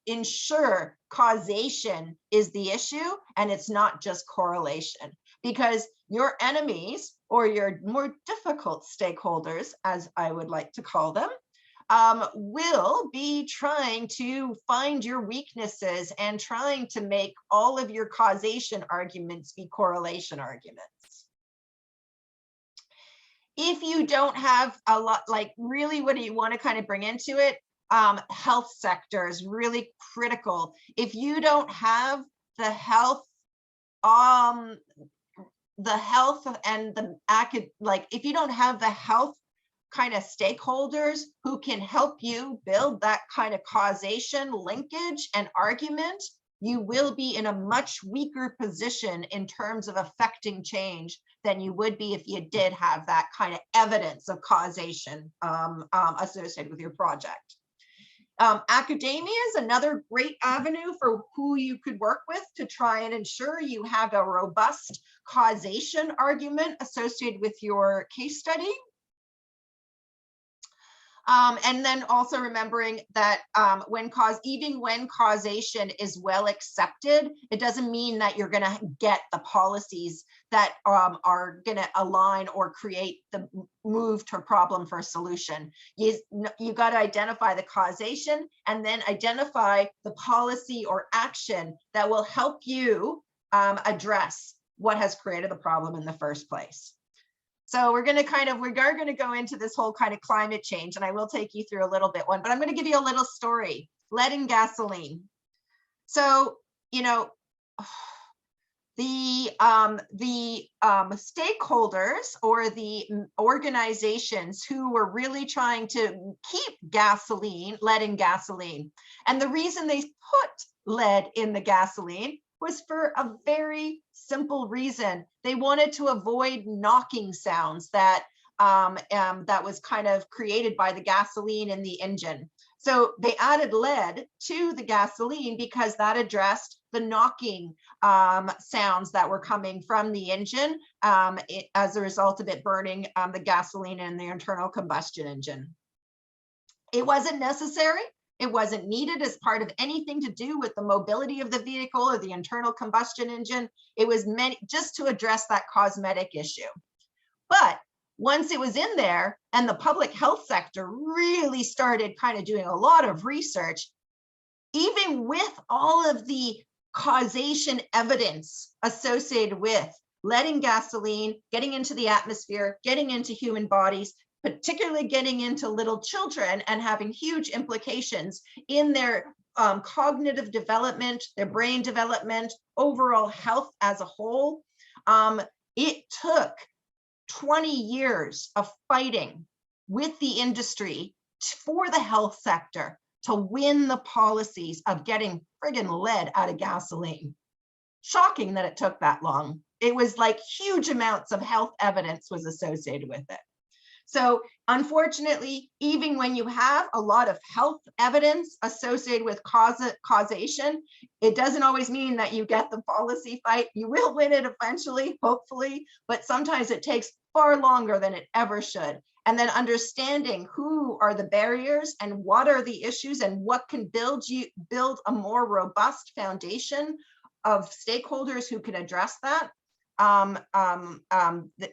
ensure causation is the issue, and it's not just correlation, because your enemies, or your more difficult stakeholders, as I would like to call them, will be trying to find your weaknesses and trying to make all of your causation arguments be correlation arguments. If you don't have a lot, like really what do you want to kind of bring into it? Health sector is really critical. If you don't have the health and if you don't have the health kind of stakeholders who can help you build that kind of causation linkage and argument, you will be in a much weaker position in terms of affecting change than you would be if you did have that kind of evidence of causation associated with your project. Academia is another great avenue for who you could work with to try and ensure you have a robust causation argument associated with your case study. And then also remembering that even when causation is well accepted, it doesn't mean that you're going to get the policies that are going to align or create the move to a problem for a solution. You got to identify the causation and then identify the policy or action that will help you address what has created the problem in the first place. So we are going to go into this whole kind of climate change, and I will take you through a little bit but I'm going to give you a little story. Lead in gasoline. So, you know, the stakeholders or the organizations who were really trying to keep lead in gasoline, and the reason they put lead in the gasoline was for a very simple reason. They wanted to avoid knocking sounds that was kind of created by the gasoline in the engine. So they added lead to the gasoline because that addressed the knocking sounds that were coming from the engine as a result of it burning the gasoline in the internal combustion engine. It wasn't necessary. It wasn't needed as part of anything to do with the mobility of the vehicle or the internal combustion engine. It was meant just to address that cosmetic issue. But once it was in there and the public health sector really started kind of doing a lot of research, even with all of the causation evidence associated with lead in gasoline, getting into the atmosphere, getting into human bodies, particularly getting into little children and having huge implications in their cognitive development, their brain development, overall health as a whole. It took 20 years of fighting with the industry for the health sector to win the policies of getting friggin' lead out of gasoline. Shocking that it took that long. It was like huge amounts of health evidence was associated with it. So unfortunately, even when you have a lot of health evidence associated with causation, it doesn't always mean that you get the policy fight. You will win it eventually, hopefully, but sometimes it takes far longer than it ever should. And then understanding who are the barriers and what are the issues and what can build a more robust foundation of stakeholders who can address that.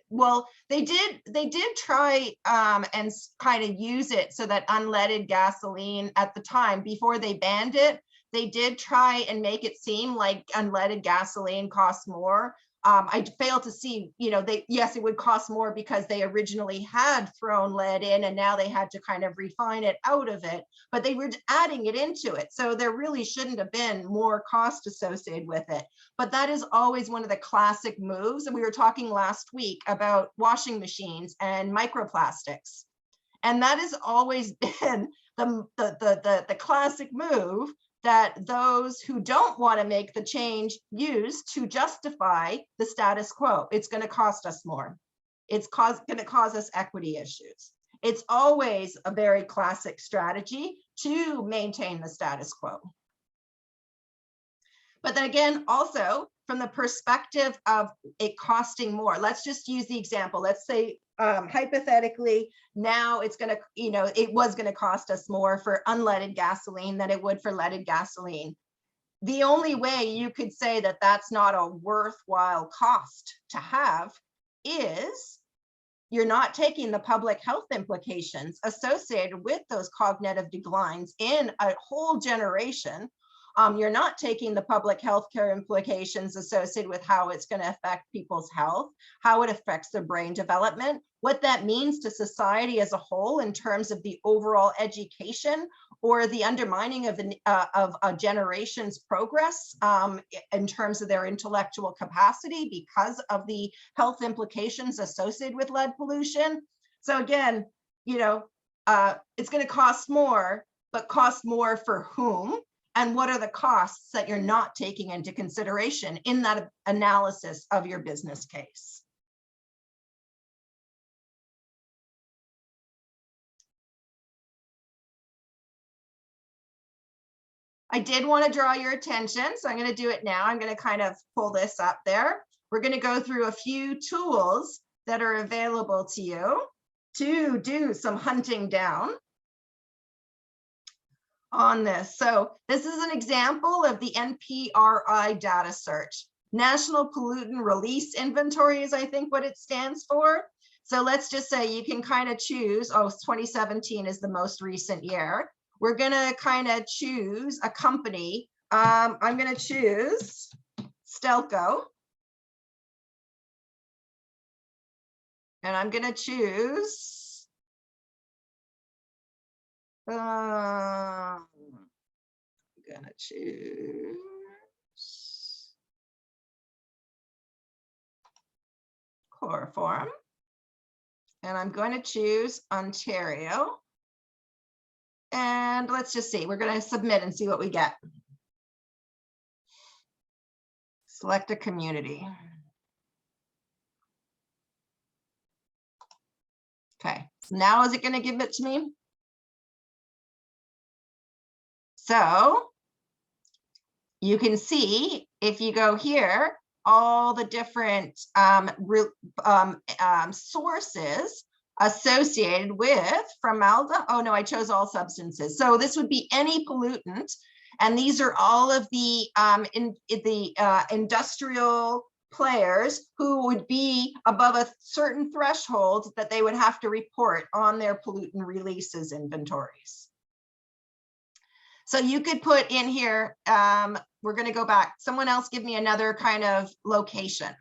Well, they did try and kind of use it so that unleaded gasoline at the time, before they banned it, they did try and make it seem like unleaded gasoline costs more. I failed to see, yes, it would cost more because they originally had thrown lead in and now they had to kind of refine it out of it, but they were adding it into it. So there really shouldn't have been more cost associated with it. But that is always one of the classic moves. And we were talking last week about washing machines and microplastics. And that has always been the classic move that those who don't want to make the change use to justify the status quo. It's going to cost us more. It's going to cause us equity issues. It's always a very classic strategy to maintain the status quo. But then again, also from the perspective of it costing more, let's just use the example. Let's say hypothetically, now it's going to, it was going to cost us more for unleaded gasoline than it would for leaded gasoline. The only way you could say that that's not a worthwhile cost to have is you're not taking the public health implications associated with those cognitive declines in a whole generation. You're not taking the public health care implications associated with how it's going to affect people's health, how it affects their brain development, what that means to society as a whole in terms of the overall education or the undermining of a generation's progress in terms of their intellectual capacity because of the health implications associated with lead pollution. So again, it's going to cost more, but cost more for whom? And what are the costs that you're not taking into consideration in that analysis of your business case? I did want to draw your attention, so I'm going to do it now. I'm going to kind of pull this up there. We're going to go through a few tools that are available to you to do some hunting down on this. So this is an example of the Npri data search. National Pollutant Release Inventory is, I think, what it stands for. So let's just say you can kind of choose, 2017 is the most recent year. We're going to kind of choose a company. I'm going to choose Stelco. And I'm going to choose I'm gonna choose chloroform, and I'm going to choose Ontario. And let's just see, we're going to submit and see what we get. Select a community. Okay, so now is it going to give it to me? So you can see if you go here, all the different sources associated with formaldehyde. Oh no, I chose all substances. So this would be any pollutant. And these are all of the industrial players who would be above a certain threshold that they would have to report on their pollutant releases inventories. So you could put in here, we're going to go back. Someone else give me another kind of location.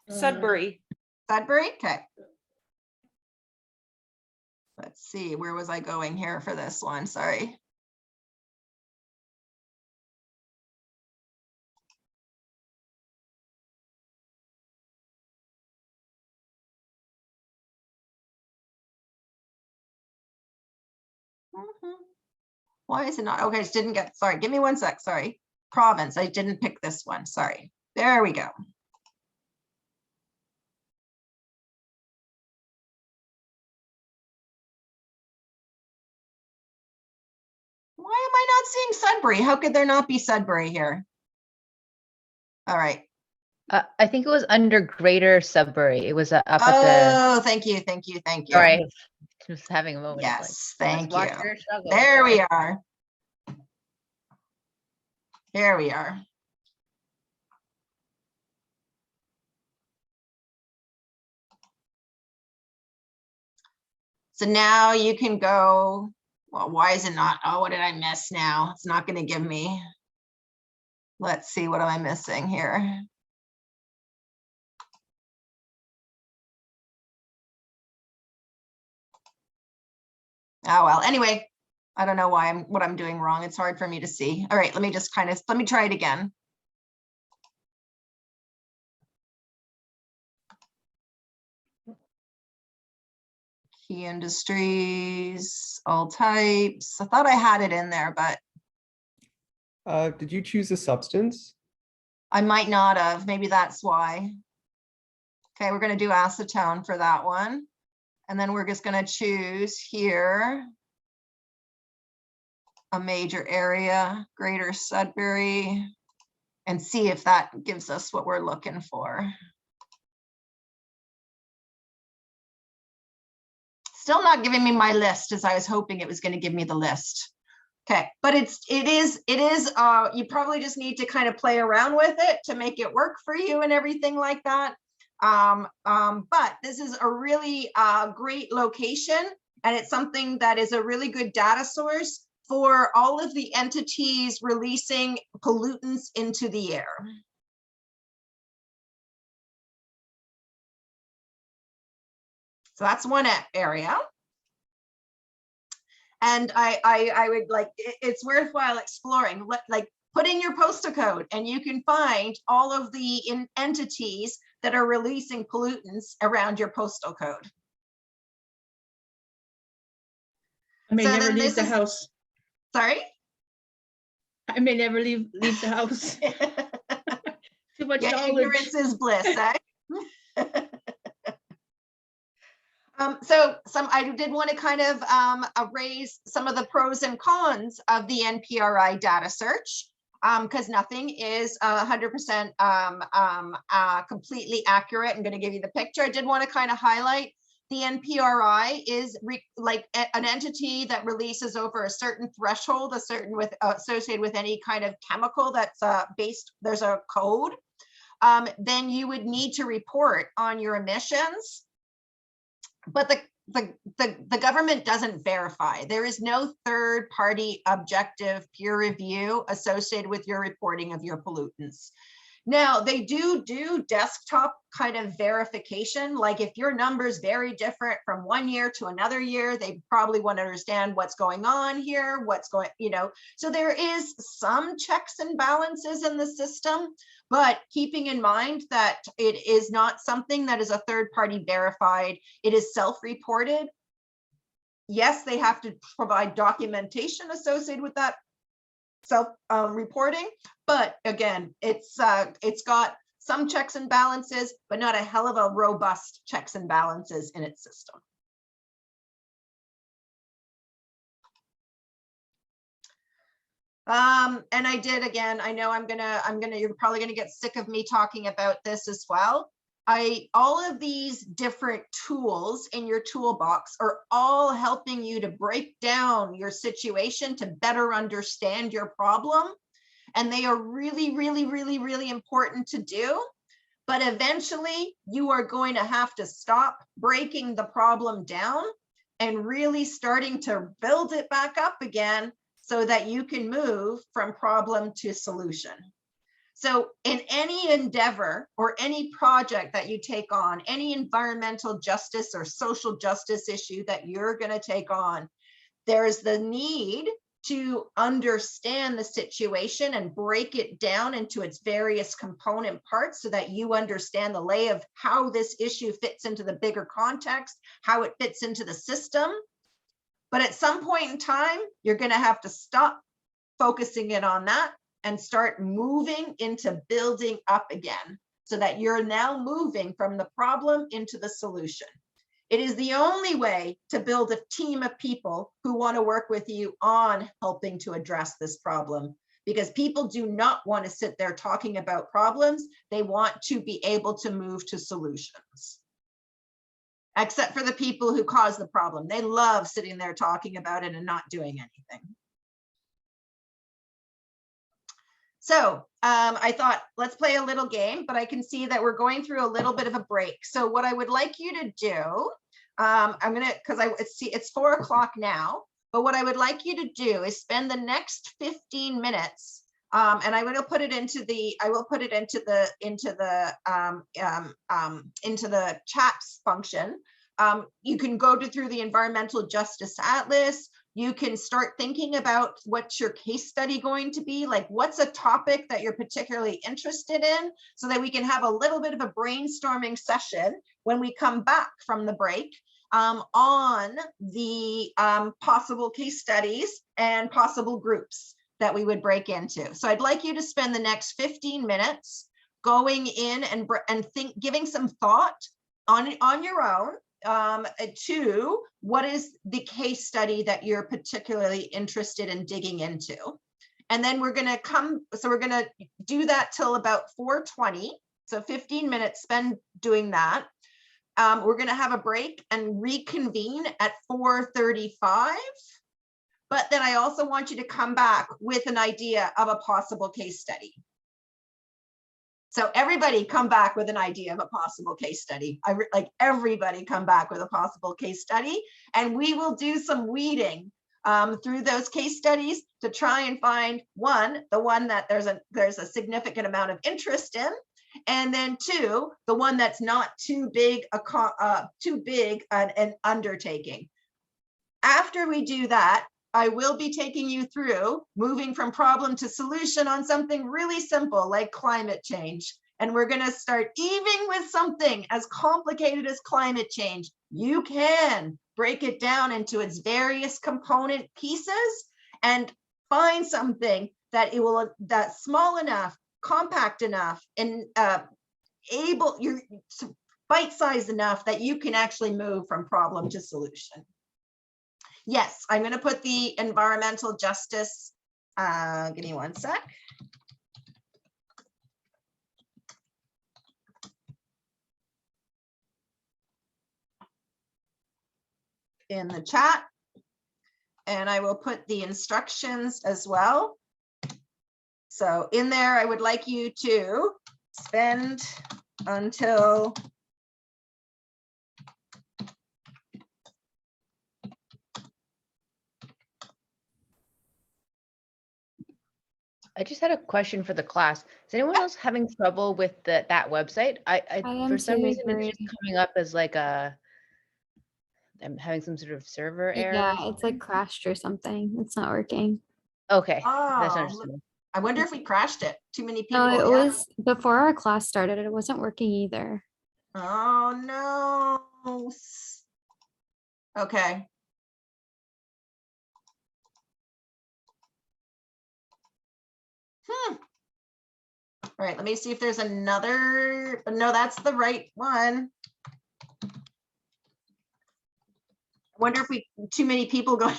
Sudbury. Sudbury, okay. Let's see, where was I going here for this one? Sorry. Why is it not? Okay, it didn't get, sorry, give me one sec, sorry. province. I didn't pick this one, sorry. There we go. Why am I not seeing Sudbury? How could there not be Sudbury here? All right. I think it was under Greater Sudbury. It was up at the. Oh, thank you, thank you, thank you. Sorry, just having a moment. Yes, Like, thank watch you. your struggle. There we Sorry. are. There we are. So now you can go, well, why is it not? Oh, what did I miss now? It's not going to give me. Let's see, what am I missing here? Oh, well, anyway, I don't know why what I'm doing wrong. It's hard for me to see. All right, let me just let me try it again. Key industries, all types. I thought I had it in there, but Did you choose a substance? I might not have. Maybe that's why. Okay, we're going to do acetone for that one. And then we're just going to choose here a major area, Greater Sudbury, and see if that gives us what we're looking for. Still not giving me my list, as I was hoping it was going to give me the list. Okay, but it is you probably just need to kind of play around with it to make it work for you and everything like that. But this is a really great location, and it's something that is a really good data source for all of the entities releasing pollutants into the air. So that's one area. And I would like, it's worthwhile exploring, like put in your postal code and you can find all of the entities that are releasing pollutants around your postal code. I may So never then leave this the is- house. Sorry? I may never leave the house. Too much Yeah, knowledge. ignorance is bliss, eh? So I did want to kind of raise some of the pros and cons of the Npri data search, because nothing is 100% completely accurate. I'm going to give you the picture. I did want to kind of highlight the Npri is like an entity that releases over a certain threshold, associated with any kind of chemical that's there's a code. Then you would need to report on your emissions. But the government doesn't verify. There is no third party objective peer review associated with your reporting of your pollutants. Now, they do desktop kind of verification. Like if your numbers vary different from one year to another year, they probably want to understand what's going on here, so there is some checks and balances in the system, but keeping in mind that it is not something that is a third party verified, it is self-reported. Yes, they have to provide documentation associated with that self-reporting, but again, it's got some checks and balances, but not a hell of a robust checks and balances in its system. And I did, again, I know you're probably gonna get sick of me talking about this as well. All of these different tools in your toolbox are all helping you to break down your situation to better understand your problem. And they are really, really, really, really important to do. But eventually you are going to have to stop breaking the problem down and really starting to build it back up again so that you can move from problem to solution. So in any endeavor or any project that you take on, any environmental justice or social justice issue that you're going to take on, there's the need to understand the situation and break it down into its various component parts so that you understand the lay of how this issue fits into the bigger context, how it fits into the system. But at some point in time, you're going to have to stop focusing it on that and start moving into building up again, so that you're now moving from the problem into the solution. It is the only way to build a team of people who want to work with you on helping to address this problem, because people do not want to sit there talking about problems. They want to be able to move to solutions. Except for the people who cause the problem. They love sitting there talking about it and not doing anything. So I thought, let's play a little game, but I can see that we're going through a little bit of a break. So what I would like you to do, I'm gonna, because it's 4 o'clock now, but what I would like you to do is spend the next 15 minutes, and I will put it into the, into the chats function. You can go through the Environmental Justice Atlas. You can start thinking about what's your case study going to be, like what's a topic that you're particularly interested in, so that we can have a little bit of a brainstorming session when we come back from the break on the possible case studies and possible groups that we would break into. So I'd like you to spend the next 15 minutes going in and giving some thought on your own to what is the case study that you're particularly interested in digging into. And then we're gonna we're gonna do that till about 4:20. So 15 minutes spent doing that. We're gonna have a break and reconvene at 4:35. But then I also want you to come back with an idea of a possible case study. So everybody come back with an idea of a possible case study. Like everybody come back with a possible case study, and we will do some weeding through those case studies to try and find the one that there's a significant amount of interest in, and then 2, the one that's not too big an undertaking. After we do that, I will be taking you through moving from problem to solution on something really simple like climate change. And we're going to start even with something as complicated as climate change. You can break it down into its various component pieces and find something that that's small enough, compact enough, and you're bite-sized enough that you can actually move from problem to solution. Yes, I'm going to put the environmental justice, give me one sec. In the chat, and I will put the instructions as well. So in there, I would like you to spend until I just had a question for the class. Is anyone else having trouble with that website? I am for some too, reason it's Bree. just coming up as like I'm having some sort of server error. Yeah, it's like crashed or something. It's not working. Okay, that's Oh, understandable. I wonder if we crashed it. Too many people. No, it yeah. was before our class started. It wasn't working either. Oh no. Okay. All right, let me see if there's another. No, that's the right one. I wonder if too many people going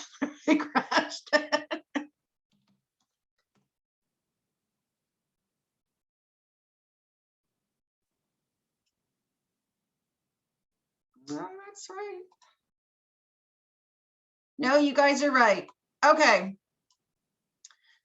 they crashed. No, that's right. No, you guys are right. Okay.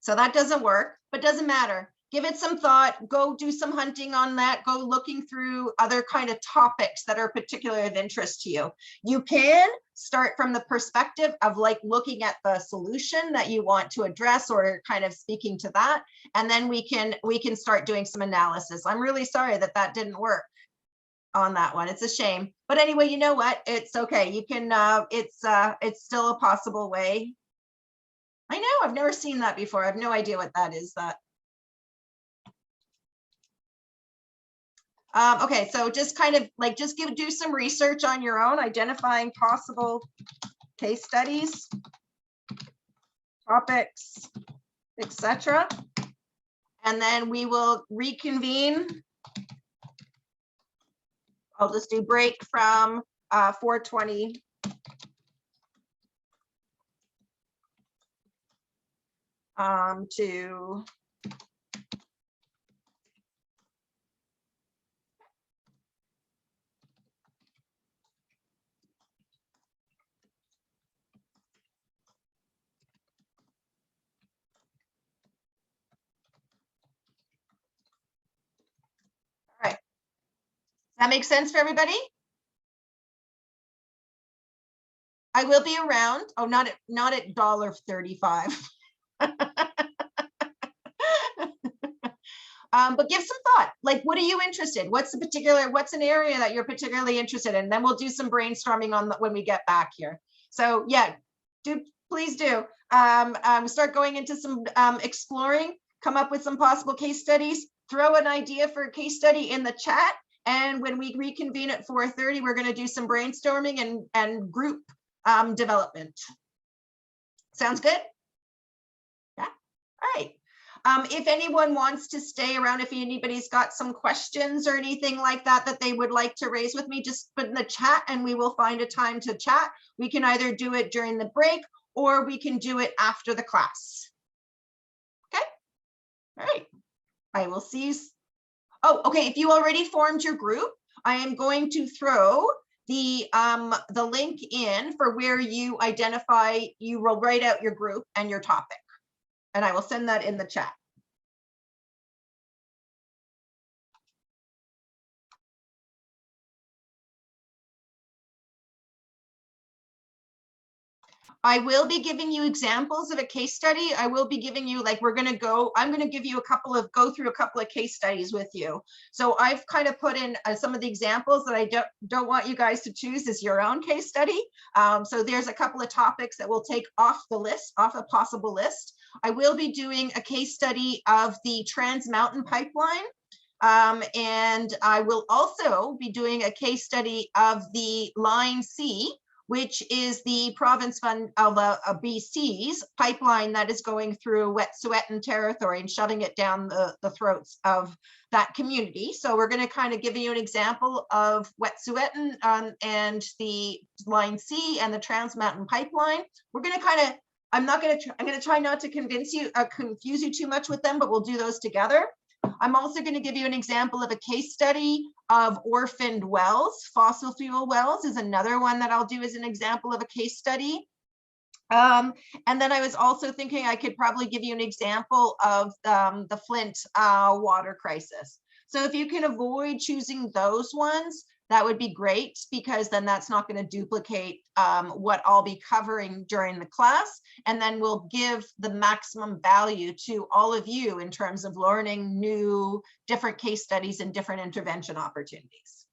So that doesn't work, but doesn't matter. Give it some thought, go do some hunting on that, go looking through other kind of topics that are particularly of interest to you. You can start from the perspective of like looking at the solution that you want to address or kind of speaking to that. And then we can start doing some analysis. I'm really sorry that that didn't work on that one. It's a shame. But anyway, you know what? It's okay. You can, it's still a possible way. I know, I've never seen that before. I have no idea what that is. Okay, so just kind of like do some research on your own, identifying possible case studies, topics, etc. and then we will reconvene. I'll just do break from 4:20 to all right. That makes sense for everybody? I will be around. Oh, not at $1.35. But give some thought. Like, what are you interested? What's an area that you're particularly interested in? Then we'll do some brainstorming on when we get back here. So yeah, please do. Start going into some exploring, come up with some possible case studies, throw an idea for a case study in the chat. And when we reconvene at 4:30, we're going to do some brainstorming and group development. Sounds good? Yeah. All right. If anyone wants to stay around, if anybody's got some questions or anything like that that they would like to raise with me, just put in the chat and we will find a time to chat. We can either do it during the break or we can do it after the class. Okay. All right. I will see you. Oh, okay. If you already formed your group, I am going to throw the link in for where you will write out your group and your topic. And I will send that in the chat. I will be giving you examples of a case study. I will be giving you, like, I'm going to give you go through a couple of case studies with you. So I've kind of put in some of the examples that I don't want you guys to choose as your own case study. So there's a couple of topics that we'll take off the list, off a possible list. I will be doing a case study of the Trans Mountain Pipeline. And I will also be doing a case study of the Line C, which is the province fund of BC's pipeline that is going through Wet'suwet'en territory and shoving it down the throats of that community. So we're going to kind of give you an example of Wet'suwet'en and the Line C and the Trans Mountain Pipeline. We're going to kind of, I'm going to try not to confuse you too much with them, but we'll do those together. I'm also going to give you an example of a case study of orphaned wells. Fossil fuel wells is another one that I'll do as an example of a case study. And then I was also thinking I could probably give you an example of the Flint water crisis. So if you can avoid choosing those ones, that would be great, because then that's not going to duplicate what I'll be covering during the class. And then we'll give the maximum value to all of you in terms of learning new, different case studies and different intervention opportunities.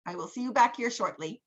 I will see you back here shortly.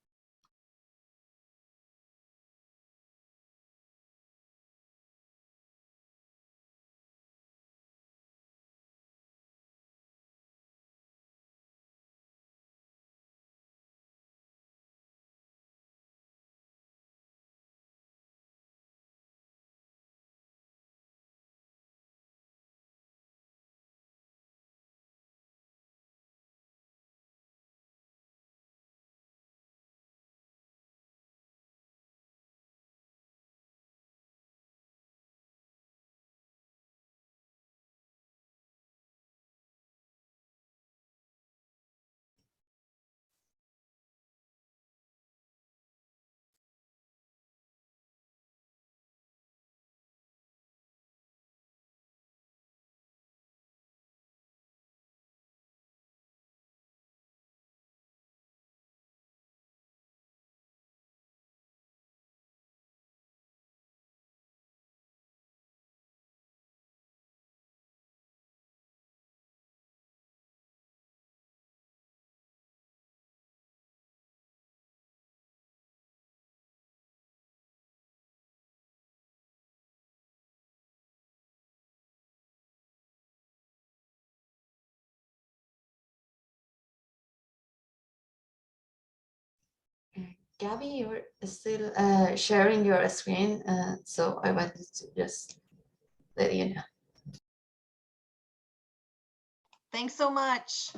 Gabby, you're still sharing your screen, so I wanted to just let you know. Thanks so much.